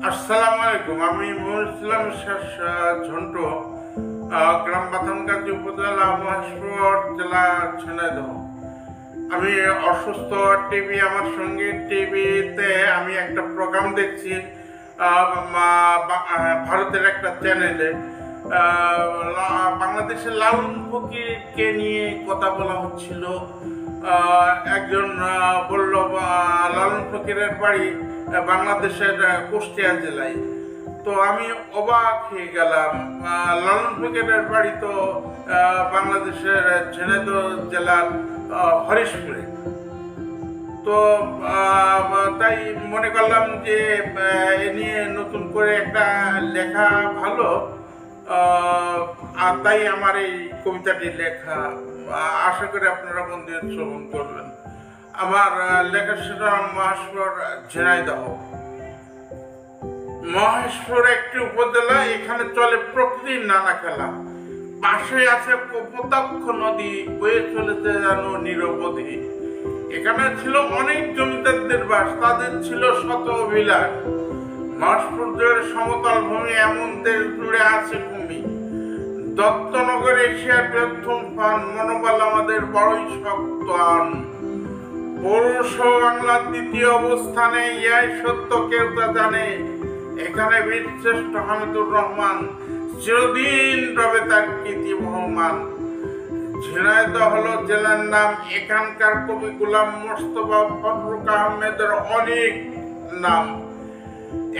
আসসালামু আলাইকুম। আমি ইসলাম ঝন্টু, গ্রাম বাথানগাজী উপজেলা মহেশপুর জেলা ঝিনাইদহ। আমি অসুস্থ। টিভি আমার সঙ্গে, টিভিতে আমি একটা প্রোগ্রাম দেখছি ভারতের একটা চ্যানেলে। বাংলাদেশের লালন ফকিরকে নিয়ে কথা বলা হচ্ছিল। একজন বলল লালন ফকিরের বাড়ি বাংলাদেশের কুষ্টিয়া জেলায়। তো আমি অবাক হয়ে গেলাম। লালন ফকিরের বাড়ি তো বাংলাদেশের ঝিনাইদহ জেলার হরিশপুরে। তো তাই মনে করলাম যে এ নিয়ে নতুন করে একটা লেখা ভালো। আর তাই আমার এই কবিতাটি লেখা। আশা করি আপনারা বন্ধু শ্রবণ করবেন। আমার লেখার শিরোনাম মহেশপুর ঝিনাইদহ। মহেশপুর একটি উপজেলা, এখানে চলে প্রকৃতির নানা খেলা। পাশে আছে কপোতাক্ষ নদী, বয়ে চলেছে যেন নিরবধি। এখানে ছিল অনেক জমিদারদের বাস, তাদের ছিল শত অভিলাষ। মহেশপুর জুড়ে সমতল ভূমি, এমন দেশ জুড়ে আছে ভূমি। দত্তনগর এশিয়ার বৃহত্তম ফান, মনোবল আমাদের বড়ই শক্ত আন। পৌরুষ বাংলার দ্বিতীয় অবস্থানে, ইহাই সত্য কেউ তা জানে। এখানে বীরশ্রেষ্ঠ হামিদুর রহমান, চিরদিন রবে তার কীর্তি বহমান। ঝিনাইদহ হলো জেলার নাম। এখানকার কবি গোলাম মোস্তফা, ফখরুল আহমেদের অনেক নাম।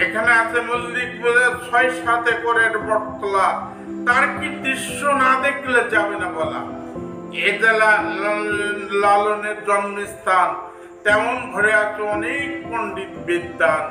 এখানে আছে মল্লিক বলে ৬-৭ একরের বটতলা, তার কি দৃশ্য না দেখলে যাবে না বলা। এ জেলা লালনের জন্মস্থান, তেমন ভরে আছে অনেক পণ্ডিত বিদ্বান।